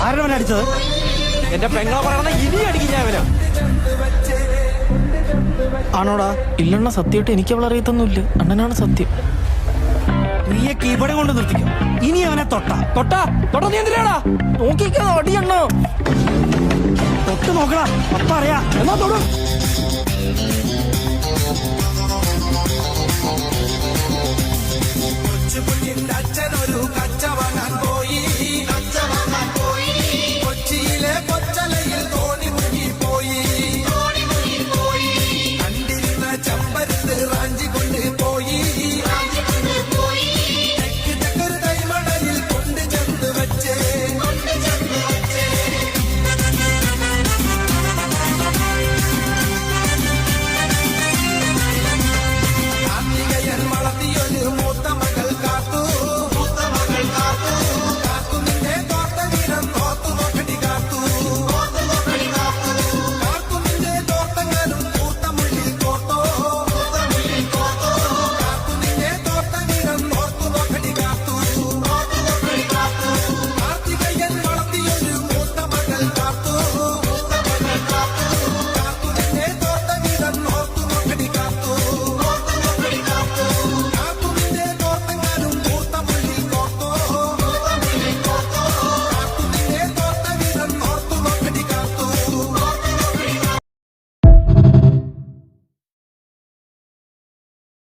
ആരവൻ അടിച്ചത്? എന്റെ പെങ്ങളെ പറയണ ഇനി അടിക്കും ഞാൻ അവനാ. ആണോടാ? ഇല്ലണ്ണ, സത്യമായിട്ട് എനിക്ക് അവൾ അറിയത്തൊന്നുമില്ല. അണ്ണനാണ് സത്യം. നീയൊക്കെ ഇവിടെ കൊണ്ട് നിർത്തിക്കും. ഇനി അവനെ തൊട്ടാ നീ എന്തിനാടാ നോക്കിക്കാ അടിയണ്ണ. തൊട്ട് നോക്കടാ, അപ്പ അറിയാ. എന്നാ തൊടും. അച്ഛനൊരു കച്ച